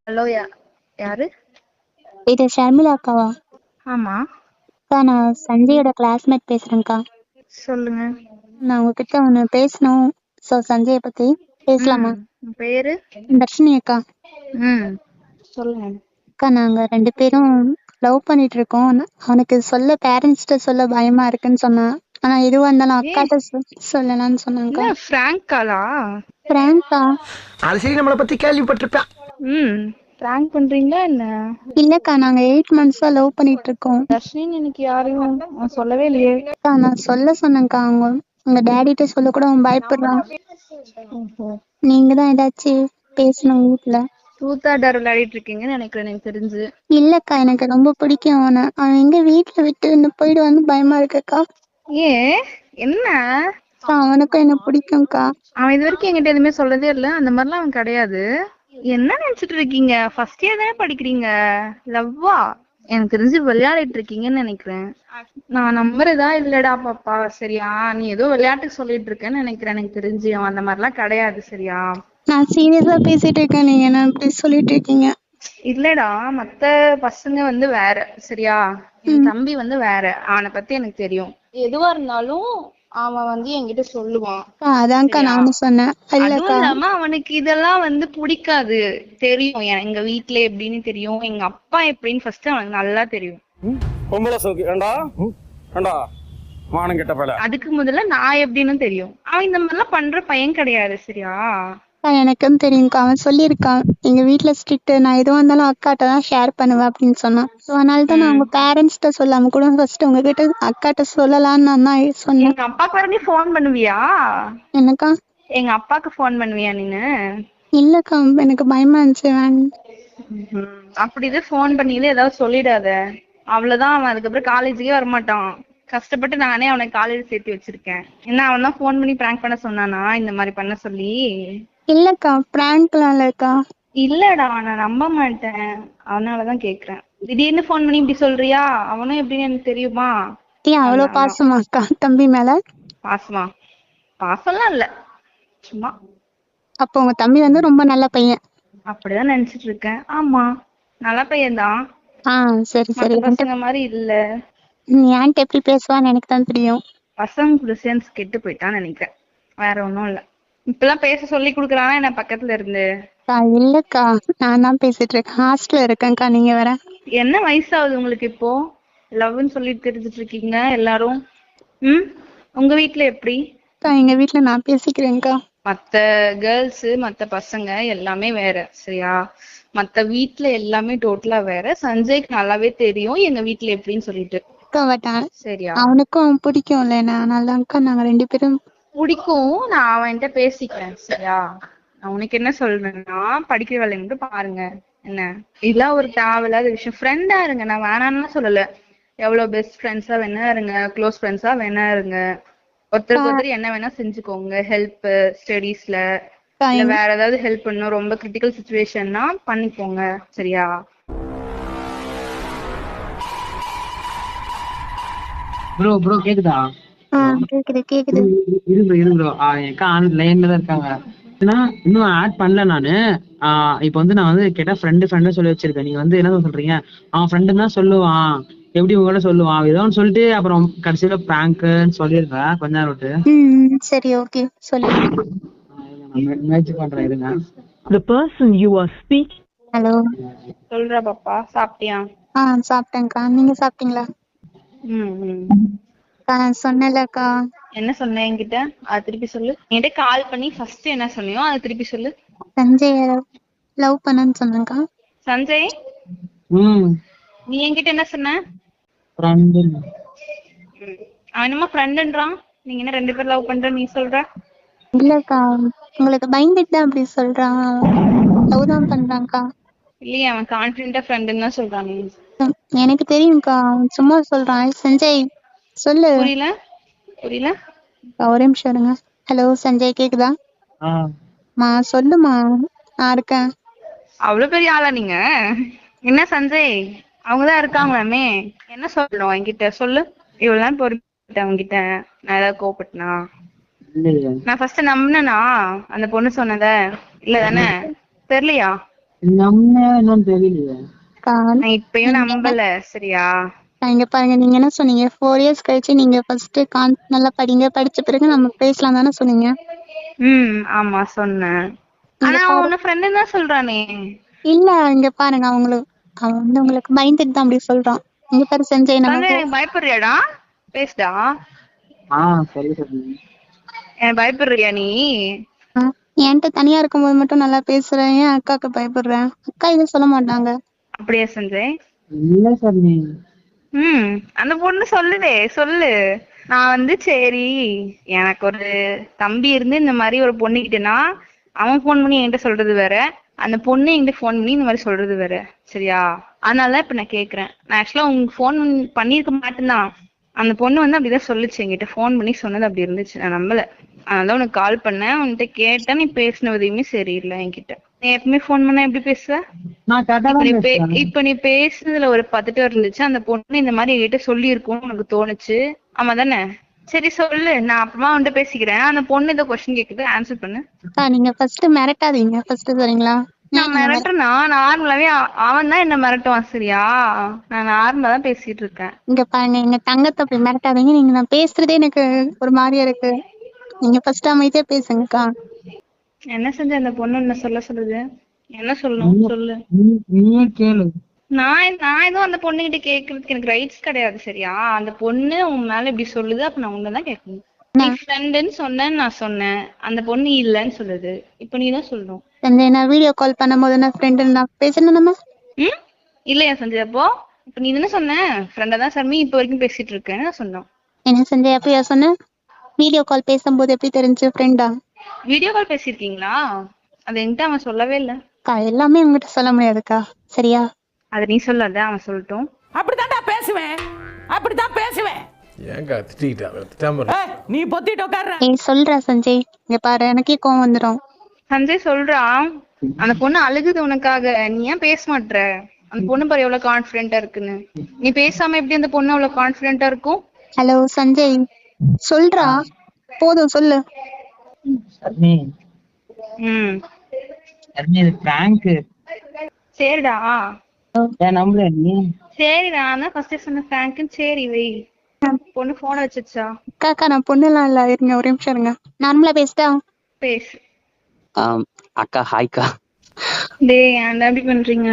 Hello, யாரு? இது ஷர்மிளா அக்காவா? ஆமா, அக்கா, நான் சஞ்சயோட கிளாஸ்மேட் பேசுறேன்க்கா. சொல்லுங்க. நான் உங்ககிட்ட ஒன்று பேசணும். ஸோ சஞ்சயை பத்தி பேசலாமா? உன் பேரு? தர்ஷினி அக்கா. ம் சொல்லுங்க. அக்கா, நாங்க 2 பேரும் லவ் பண்ணிட்டு இருக்கோம். அவனுக்கு பேரண்ட்ஸ்கிட்ட சொல்ல பயமா இருக்குன்னு சொன்னான். ஆனா எதுவா இருந்தாலும் அக்காட்ட சொல்லலாம்னு சொன்னாங்கக்கா. என்ன பிராங்க் காலா? பிராங்கா? அது சரி, நம்மளை பத்தி கேள்விப்பட்டிருப்பேன். பிராங்க் பண்றீங்களா என்ன? இல்லக்கா, நாங்க 8 months லவ் பண்ணிட்டு இருக்கோம். தர்ஷினி எனக்கு யாரையும் சொல்லவே இல்லையே. அக்கா, நான் சொன்னேன்க்கா. உங்க டேடிட்ட சொல்ல கூட அவன் பயப்படுறான். நீங்க தான் ஏதாச்சும் பேசணும் வீட்டுல. தூத்தாடார் விளையாடிட்டு இருக்கீங்கன்னு நினைக்கிறேன் எனக்கு தெரிஞ்சு. இல்லக்கா, எனக்கு ரொம்ப பிடிக்கும் அவனை. அவன் எங்க வீட்டுல விட்டு போயிடுவான்னு பயமா இருக்குக்கா. ஏன் என்ன? அவனுக்கும் என்ன பிடிக்கும்க்கா. அவன் இது வரைக்கும் என்கிட்ட எதுவுமே சொல்லதே இல்ல. அந்த மாதிரிலாம் அவன் கிடையாது. என்ன நினைச்சிட்டு இருக்கீங்க? ஃபர்ஸ்ட் இயர் தானே படிக்கிறீங்க. லவ்வா? எனக்கு தெரிஞ்சு விளையாடிட்டு இருக்கீங்கன்னு நினைக்கிறேன். நான் நம்புறதா இல்லடா பாப்பா. சரியா? நீ ஏதோ விளையாட்டுக்கு சொல்லிட்டு இருக்கேன்னு நினைக்கிறேன். எனக்கு தெரிஞ்சு அவன் அந்த மாதிரிலாம் கிடையாது. சரியா? நான் சீரியஸா பேசிட்டு இருக்கேன், நீங்க என்ன இப்படி சொல்லிட்டு இருக்கீங்க? இல்லடா, மத்த பசங்க வந்து வேற. சரியா? என் தம்பி வந்து வேற. அவனை பத்தி எனக்கு தெரியும். எதுவா இருந்தாலும் அவன் வந்து என்கிட்ட சொல்லுவான். அதான்க்கா நானும் சொன்னேன். அதுவும் இல்லாம அவனுக்கு இதெல்லாம் வந்து பிடிக்காது. தெரியும் எங்க வீட்டுல எப்படின்னு தெரியும், எங்க அப்பா எப்படின்னு ஃபர்ஸ்ட் அவனுக்கு நல்லா தெரியும். அதுக்கு முதல்ல நான் எப்படின்னு தெரியும். அவன் இந்த மாதிரிலாம் பண்ற பையன் கிடையாது. சரியா? எனக்கும் தெரியும்க்கா. அவன் சொல்லியிருக்கான், எங்க வீட்டுல ஸ்ட்ரிக்ட், நான் எதுவா இருந்தாலும் அக்காட்ட தான் ஷேர் பண்ணுவேன் அப்படின்னு சொன்னான். அதனால தான் நான் உங்க பேரண்ட்ஸ்கிட்ட சொல்லாம கூட ஃபர்ஸ்ட் உங்ககிட்ட அக்காட்ட சொல்லலாம்னு நான் தான் சொன்னேன். எங்க அப்பாக்கு வர நீ போன் பண்ணுவியா? என்னக்கா? எங்க அப்பாக்கு போன் பண்ணுவியா நீனு? இல்லக்கா, எனக்கு பயமா இருந்துச்சு. அப்படி போன் பண்ணியில ஏதாவது சொல்லிடாத. அவ்வளவுதான். அவன் அதுக்கப்புறம் காலேஜுக்கே வரமாட்டான். கஷ்டப்பட்டு நானே அவனை காலேஜ் சேர்த்து வச்சிருக்கேன். என்ன அவன் தான் போன் பண்ணி பிராங்க் பண்ண சொன்னானா இந்த மாதிரி பண்ண சொல்லி? இல்லக்கா, பிராங்க்லாம் இல்லக்கா. இல்லடா, நான் நம்ப மாட்டேன். அதனாலதான் கேக்குறேன். திடீர்னு போன் பண்ணி இப்படி சொல்றியா? அவனும் எப்படின்னு எனக்கு தெரியுமா? ஏன் அவ்வளவு பாசமா அக்கா தம்பி மேல? பாசமா? பாசம்லாம் இல்ல, சும்மா. அப்போ உங்க தம்பி வந்து ரொம்ப நல்ல பையன்? அப்படிதான் நினைச்சிட்டு இருக்கேன். ஆமா, நல்ல பையன்தான். சரி சரி. பசங்க மாதிரி இல்ல. நீ ஏன்ட்ட எப்படி பேசுவான்னு எனக்கு தான் தெரியும். பசங்க கூட சேர்ந்து கெட்டு போயிட்டான்னு நினைக்கிறேன். வேற ஒண்ணும் இல்ல. இப்பெல்லாம் பேச சொல்லி குடுக்கறானா என்ன பக்கத்துல இருந்து? இல்லக்கா, நான் தான் பேசிட்டு இருக்கேன். ஹாஸ்டல்ல இருக்கேன்க்கா. நீங்க வேற. என்ன வயசாகுது உங்களுக்கு இப்போ? லவ்னு சொல்லிட்டு தெரிஞ்சிட்டு இருக்கீங்க எல்லாரும். உங்க வீட்டுல எப்படி? எங்க வீட்டுல நான் பேசிக்கிறேன்க்கா. மத்த கேர்ள்ஸ், மத்த பசங்க எல்லாமே வேற. சரியா? மத்த வீட்டுல எல்லாமே டோட்டலா வேற. சஞ்சய்க்கு நல்லாவே தெரியும் எங்க வீட்டுல எப்படின்னு சொல்லிட்டு. சரியா? அவனுக்கும் பிடிக்கும்ல என்ன. அதனாலதான்க்கா நாங்க 2 பேரும். பிடிக்கும். நான் அவன்கிட்ட பேசிக்கிறேன். சரியா? நான் உனக்கு என்ன சொல்றேன்னா, படிக்கிற வேலையை மட்டும் பாருங்க. என்ன இதெல்லாம் ஒரு தேவையில்லாத விஷயம். ஃப்ரெண்டா இருங்க, நான் வேணான்னு சொல்லல. எவ்வளவு பெஸ்ட் ஃப்ரெண்ட்ஸா வேணா இருங்க, க்ளோஸ் ஃப்ரெண்ட்ஸா வேணா இருங்க. ஒருத்தருக்கு ஒருத்தர் என்ன வேணா செஞ்சுக்கோங்க. ஹெல்ப் ஸ்டடீஸ்ல இல்ல வேற ஏதாவது ஹெல்ப் பண்ணணும், ரொம்ப கிரிட்டிக்கல் சிச்சுவேஷன்னா பண்ணிக்கோங்க. சரியா? ப்ரோ கேக்குதா? கேக்குது. இரு ப்ரோ. என் லைன்ல தான் இருக்காங்க. இன்னும் ஆட் பண்ணல நானு. இப்ப வந்து நான் வந்து கேட்டா ஃப்ரெண்டு சொல்லி வச்சிருக்கேன். நீங்க வந்து என்ன சொல்றீங்க? அவன் ஃப்ரெண்டு தான் சொல்லுவான், எப்படி உங்களோட சொல்லுவான் ஏதோ சொல்லிட்டு அப்புறம் கடைசியில பிராங்க்னு சொல்லிடுறேன். கொஞ்ச நேரம் விட்டு. சரி, ஓகே, சொல்லு. முயற்சி பண்றேன், இருங்க. The person you are speaking. Hello. சொல்றா பாப்பா, சாப்பிட்டியா? சாப்பிட்டேன்க்கா. நீங்க சாப்பிட்டீங்களா? சொன்னேன்லக்கா. என்ன சொன்ன என்கிட்ட? அது திருப்பி சொல்லு. என்கிட்ட கால் பண்ணி ஃபர்ஸ்ட் என்ன சொன்னியோ அதை திருப்பி சொல்லு. சஞ்சய் லவ் பண்ணன்னு சொன்னேன்க்கா. சஞ்சய், நீ என்கிட்ட என்ன சொன்ன? அவன் என்னமோ ஃப்ரெண்டுன்றான். நீங்க என்ன 2 பேரும் லவ் பண்ற நீ சொல்ற? இல்லக்கா, உங்களுக்கு பயந்துட்டு தான் அப்படி சொல்றான். லவ் தான் பண்றான்க்கா. இல்லையே, அவன் கான்ஃபிடென்ட்டா ஃப்ரெண்டுன்னு தான் சொல்றான். எனக்கு தெரியும்க்கா, சும்மா சொல்றான். சஞ்சய் சொல்லு. புரியல. ஒரு நிமிஷம் இருங்க. ஹலோ சஞ்சய், கேக்குதா? சொல்லுமா, நான் இருக்கேன். அவ்வளவு பெரிய ஆளா நீங்க? என்ன சஞ்சய், அவங்கதான் இருக்காங்களாமே, என்ன சொல்லணும் என்கிட்ட சொல்லு. இவ்வளவு நேரம் பொறுப்பிட்ட அவங்கிட்ட நான் ஏதாவது கோபப்பட்டனா? நான் ஃபர்ஸ்ட் நம்பினா அந்த பொண்ணு சொன்னத? இல்ல தானே? தெரியலையா? நம்ம என்னன்னு தெரியலையே. அக்கா, நான் இப்பயும் நம்பல சரியா. இங்க பாருங்க, நீங்க என்ன சொன்னீங்க? 4 இயர்ஸ் கழிச்சு நீங்க ஃபர்ஸ்ட் நல்லா படிங்க, படிச்ச பிறகு நம்ம பேசலாம் தானே சொன்னீங்க? ஆமா சொன்னேன். இங்க ஆனா அவன் பாரு, உன்ன ஃப்ரெண்டுன்னு தான் சொல்றானே. இல்ல இங்க பாருங்க, அவன் வந்து உங்களுக்கு பயந்துட்டு தான் அப்படி சொல்றான். இங்க பாரு சஞ்சய், நம்ம சஞ்சய் எனக்கு பயப்படுறியாடா? பேசுடா. சரி சரி. எனக்கு பயப்படுறியா நீ? என்கிட்ட தனியா இருக்கும்போது மட்டும் நல்லா பேசுறேன், ஏன் அக்காக்கு பயப்படுறேன்? அக்கா இதை சொல்ல மாட்டாங்க. அப்படியா சஞ்சய்? இல்ல சார் நீ. அந்த பொண்ணு சொல்லுதே சொல்லு. நான் வந்து சரி, எனக்கு ஒரு தம்பி இருந்து இந்த மாதிரி ஒரு பொண்ணுகிட்டனா அவன் போன் பண்ணி என்கிட்ட சொல்றது வேற, அந்த பொண்ணு என்கிட்ட போன் பண்ணி இந்த மாதிரி சொல்றது வேற சரியா. அதனாலதான் இப்ப நான் கேக்குறேன். நான் ஆக்சுவலா உங்களுக்கு போன் பண்ணிருக்க மாட்டேன்தான். அந்த பொண்ணு வந்து அப்படிதான் சொல்லுச்சு, என்கிட்ட போன் பண்ணி சொன்னது அப்படி இருந்துச்சு. நான் நம்பல. அதனால உனக்கு கால் பண்ணேன், உன்கிட்ட கேட்டேன். நீ பேசின உதவியுமே சரியில்லை என்கிட்ட. நீ எப்பவுமே போன் பண்ணா எப்படி பேசுவ? நான் கரெக்டா தான் பேசுறேன். இப்ப நீ பேசுனதுல ஒரு பதட்டம் இருந்துச்சு. அந்த பொண்ணு இந்த மாதிரி என்கிட்ட சொல்லி இருக்கும்னு உனக்கு தோணுச்சு, ஆமா தானே? சரி சொல்லு, நான் அப்புறமா அவன்கிட்ட பேசிக்கிறேன். அந்த பொண்ணு இந்த கொஸ்டின் கேக்குது, ஆன்சர் பண்ணு. அக்கா நீங்க ஃபர்ஸ்ட் மிரட்டாதீங்க ஃபர்ஸ்ட், சரிங்களா? நான் மிரட்டுறேன்னா நார்மலாவே அவன் தான் என்ன மிரட்டுவான் சரியா. நான் நார்மலா தான் பேசிட்டு இருக்கேன். இங்க பாருங்க, எங்க தங்கத்தை அப்படி மிரட்டாதீங்க. நீங்க நான் பேசுறதே எனக்கு ஒரு மாதிரியா இருக்கு. நீங்க ஃபர்ஸ்ட் அமைதியா பேசுங்கக்கா. என்ன செஞ்ச அந்த பொண்ணு என்ன சொல்லுது? என்ன சொல்லணும் சொல்லு. நீயே கேளு. நான் எதுவும் அந்த பொண்ணு கிட்ட கேக்குறதுக்கு எனக்கு ரைட்ஸ் கிடையாது சரியா. அந்த பொண்ணு உன் மேல இப்படி சொல்லுது, அப்ப நான் உன்னதான் கேட்கணும். நீ ஃப்ரெண்டுன்னு சொன்னேன்னு நான் சொன்னேன், அந்த பொண்ணு இல்லன்னு சொல்லுது. இப்ப நீ தான் சொல்லணும். சஞ்சய், நான் வீடியோ கால் பண்ணும்போது நான் ஃப்ரெண்டுன்னு நான் பேசணும் நம்ம. இல்லையா சஞ்சய்? அப்போ இப்ப நீ தானே சொன்ன ஃப்ரெண்டா தான் சர்மி இப்ப வரைக்கும் பேசிட்டு இருக்கேன்னு நான் சொன்னோம். என்ன சஞ்சய் அப்படியா சொன்ன? வீடியோ கால் பேசும்போது எப்படி தெரிஞ்சு ஃப்ரெண்டா? வீடியோ கால் பேசிருக்கீங்களா? அது என்கிட்ட அவன் சொல்லவே இல்ல. அக்கா எல்லாமே உங்ககிட்ட சொல்ல முடியாதுக்கா, சரியா? அது நீ சொல்லாத, அவன் சொல்லட்டும். அப்படித்தான்டா பேசுவேன், அப்படித்தான் பேசுவேன். ஏங்க திட்டாம நீ பொத்திட்டு உட்கார்ற. ஏய் சொல்றா சஞ்சய், இங்க பாரு எனக்கே கோவம் வந்துடும். சஞ்சய் சொல்றான், அந்த பொண்ணு அழுகுது உனக்காக, நீ ஏன் பேச மாட்ற? அந்த பொண்ணு பாரு எவ்வளவு கான்பிடென்டா இருக்குன்னு. நீ பேசாம எப்படி அந்த பொண்ணு அவ்வளவு கான்பிடென்டா இருக்கும்? ஹலோ சஞ்சய், சொல்றா, போதும் சொல்லு. சர்மி இது பிராங்க். சரிடா ஏன் நம்பல நீ? சரிடா, நான் ஃபர்ஸ்ட் சொன்ன பிராங்க்னு. சரி வை. பொண்ணு போன வச்சுச்சா? அக்கா நான் பொண்ணுலாம் இல்ல, இருங்க ஒரு நிமிஷம் இருங்க. நார்மலா பேசிட்டா? பேசு. அக்கா ஹாய்க்கா. டேய் ஏன்டா அப்படி பண்றீங்க?